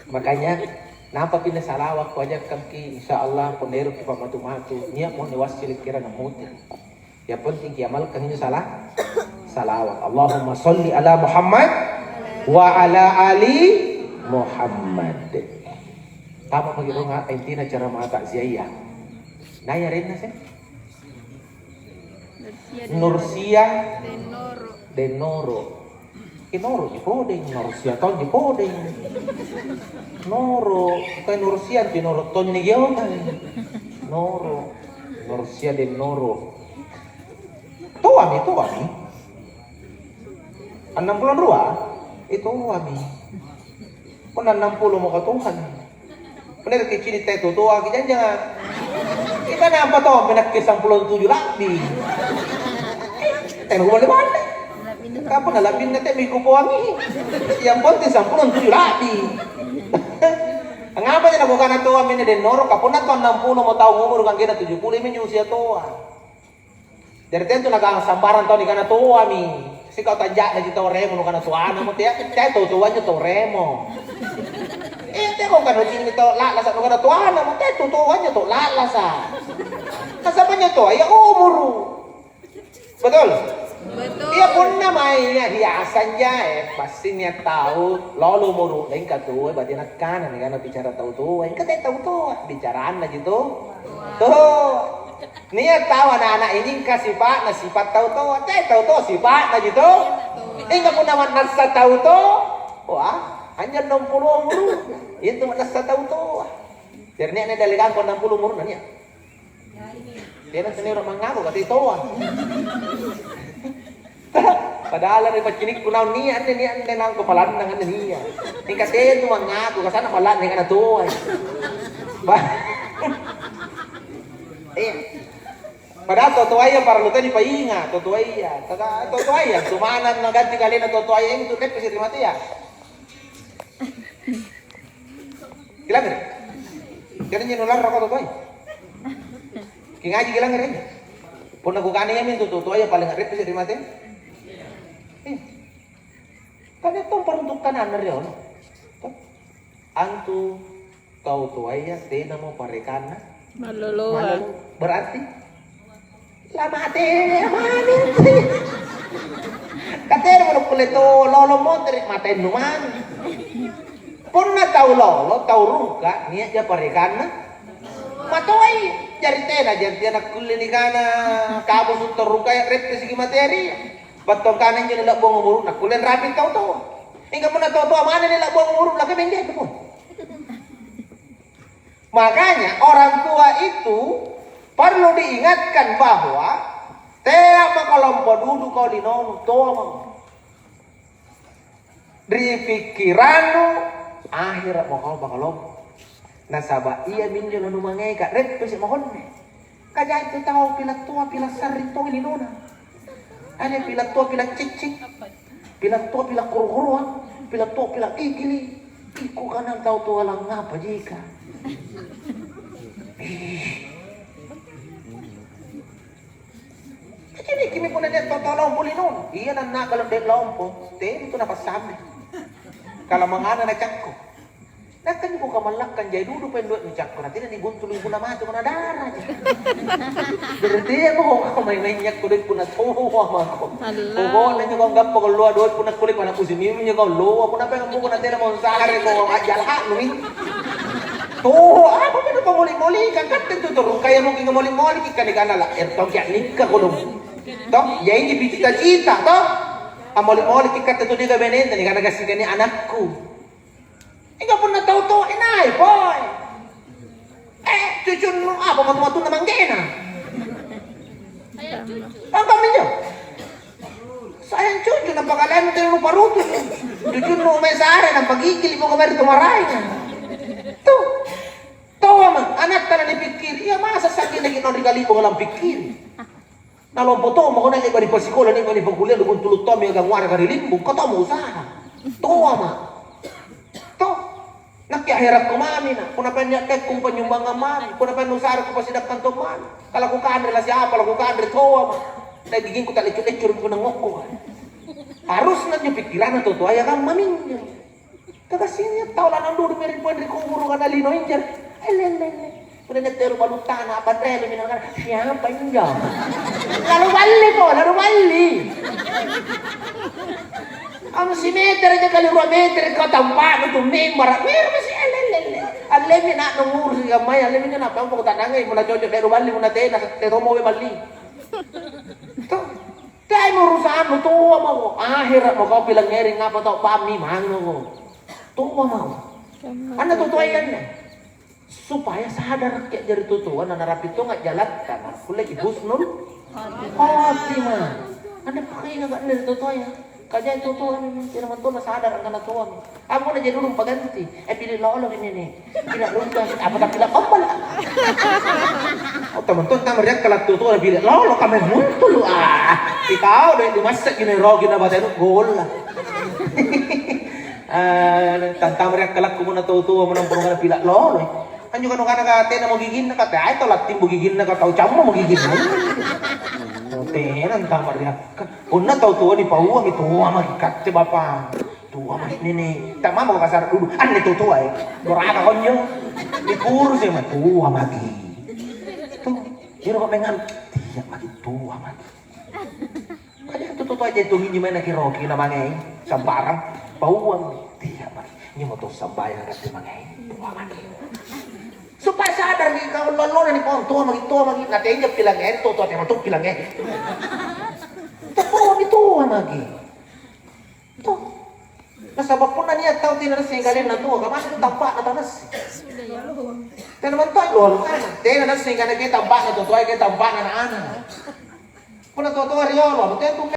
Makanya napa pindah salawat ko aja kaki insyaallah ponero ki pamatu-matu nya mo ni wasil kira na muti. Ya penting kiamal kan ini salah salawat. Allahumma sholli ala Muhammad wa ala ali Muhammad. Tama magiro nga intina cara mata siya. Naya rin na siya. Nursia Denoro. Noro di podeng, Nursia ton di podeng. Noro, kay Nursia di Noro ton ni gyon. Noro, Nursia Denoro. Tuami. 62 itu ami. Kung 60 mo katuhan. Bener kicini tayo tutuwa jangan. Kita na apa to pinagkisang 17 labi. Tayo balik. Kapan nalabin na tayo may kupuwangi. Yang penting 17 labi. Ang apa niya nabuka na tuwa min din noro kapon na to 60 mo tao umur kang gina 70 min yung siya tuwa. Dari tento nagkasambaran to ni kana tuwa mi. Kasi kau tanja na dito remo no kana tuwa na mo tiya. Tayo tuwa nyo to remo. Ete kung kano din ito lalasa no kana tuwa na mo tayo tuwa nyo to lalasa. Kasama nyo to ay umuro. Betul? Betul. Dia pun namanya hiasan ya, pasti niat tahu, lalu muru, lain katu, berarti nak kanan, karena bicara tahu tuh, yang kata tahu tuh, bicaraan lagi tuh, niat tahu anak-anak ini kasih sifat, sifat tahu tuh, tahu tuh sifat lagi tuh, enggak pun nama nasa tahu tuh, wah, hanya 60 muru, itu nasa tahu tuh, jadi ini ada lihat 60 muru nanya, dia nanti orang mengaku kata itu. Padahal rin pagkinig ko na niya nang kapalan ng ano niya. Yung kasi ito mga ako, kasana pala niya ka na to. Padahal totoaya para luta ni painga, totoaya. Totoaya, sumanan na ganti kali na totoaya yung tutet kasi terima ya. Gilang rin. Kaya niya nular ako totoaya. Kingaji gilang rin. Kung nagukani yamin totoaya paling arit kasi terima ya. Kan itu peruntukan anak yon. Antu kau tuaya tena mau parekana. Maluluha. Berarti lama teh manin. Katero mo kulit to lolo mo dari maten numan. Pun na tahu lolo tahu ruka niya dia parekana. Matoy jari tena jari tena kulinikana kabo suntor ruka ya repte sigi materi. Batong kanan nyo nila buong umurong na kulen rapid kau to. Hingga mo na to mana nila buong umurong lagi menjadi mo. Makanya orang tua itu perlu diingatkan bahwa tea makalompo duduk kau di nono to dari pikiranu akhirat mau kau makalompo. Nasaba iya minjo nanu mangai kak red pesi mohon. Kaya itu tahu pilat tua pilat sarito ini nona. Ada pilat tua, pilat cicik, pilat tua, pilat kuru-kuruan, pilat tua, pilat gigili. Iku kanan tahu tua lang ngapa jika. Jadi kimi pun ada total lompo linon. Iya nana kalau dia lompo, teh itu napa sampai. Kalau mengana na cakko. Nah kan buka malakkan jai dulu penduk ni cakko. Nanti nanti buntul ibu nama tu mana darah. Berarti mo kau main nyak kulit pun atuh mah. Oh, nanti kau enggak pokok luar duit pun kulit mana pusim ini kau luar pun apa yang buku nanti mau sehari kau ajal hak ni. Tuh, apa benar kau moli-moli kan tentu turun kayak mungkin kau moli-moli kan ikan lah. Entong ya nikah kau dong. Toh, ya ini cita-cita toh. Amoli-moli kita tentu dia benenten ikan kasih ni anakku. Enggak pernah tahu enai boy. Cucu apa matu-matu namang gena. Apa minyo? Sayang cucu nampak kalian itu lupa rutus. Cucu nu mesare nampak gigil mo kamar tumaraynya. Tuh mah anak tanah dipikir, iya masa sakit lagi non kali mo ngalang pikir. Nalompo to mo kana liba di pasikola ni mo ni pagkuliah dukun tulot to mi kang wara kari limbo, kata mo usaha. Tuh mah. Nakiahirat ko mami na. Kung napanyakat kung panyumbang nga mami. Kung napanusara ko pa sinaktan to mami. Kala ko kaandre la siya, kala ko kaandre towa ma. Nagiging ko talikot-lecture ko ng ngoko. Harus na niyo pikiran na totoo. Ayaw kang maminyo. Kagasinya tao lang ang duro meron po. Hindi ko umuro ka na linoy dyan. Alelele. Kung nagtero balutan na. Padrelo minang siya pa yun dyan. Larubali ko. Larubali. Ang simeter niya kaliro meter ka tampa no tuming marat meron ba si alelele alemi na nung urus gamay alemi na napang ko tanangay mo na jojo pero bali mo na te na te tomo we mali to tay mo rusan mo tuwa mo ahira mo ka bilang ngering nga pa to pami mangno mo tuwa mo ano to yan supaya sadar kayak dari tutuan na narapito nga jalat ka na kulay ibus nun hati man ano pa kayo nga dari tutuan kaya itu tuh naman to nasadar ang kanatuan. Amo na dyan ulong paganti. Pili lolo ini. Pinalungan. Apa tak pila kapal. O teman to tamariak kalat tutuan pili lolo kami muntul. Ikaw dahil dimasak gini rogi na batay gol lah. Tamariak kalat ko muna tutuan mo ng purungan pila lolo. Anyo kanu kana kate na magigin na kate. Ay to latim magigin na kataw chamo magigin na. Tenan tamariak. Una tahu tuwa ni pauwa mi tuwa magikat si bapa. Tuwa magi nini. Tama mo kasar dulu. An itu tuwa eh. Doraka konyo. Ni kurus ya mah tuwa magi. Tuh, kira kok mengan. Dia magi tuwa magi. Kaya itu tuwa aja itu hinji mana kiroki na mangai. Sambarang pauwa dia magi. Ni mo to sambayang kat mangai. Tuwa magi. Supaya sadar ni kau lolo ni pon tuwa magi natenja pilang eh to teman pilang eh. Tapo itu lagi. Tuh. Nasabab pun na niya tao tinaras niya galing na tuwa. Kamasa ito tampa na tanas. Tinaman to ay lolo ka na. Tinaras niya galing tampa na tuwa. Kaya tampa na ana. Kung natuwa-tuwa rin yolo.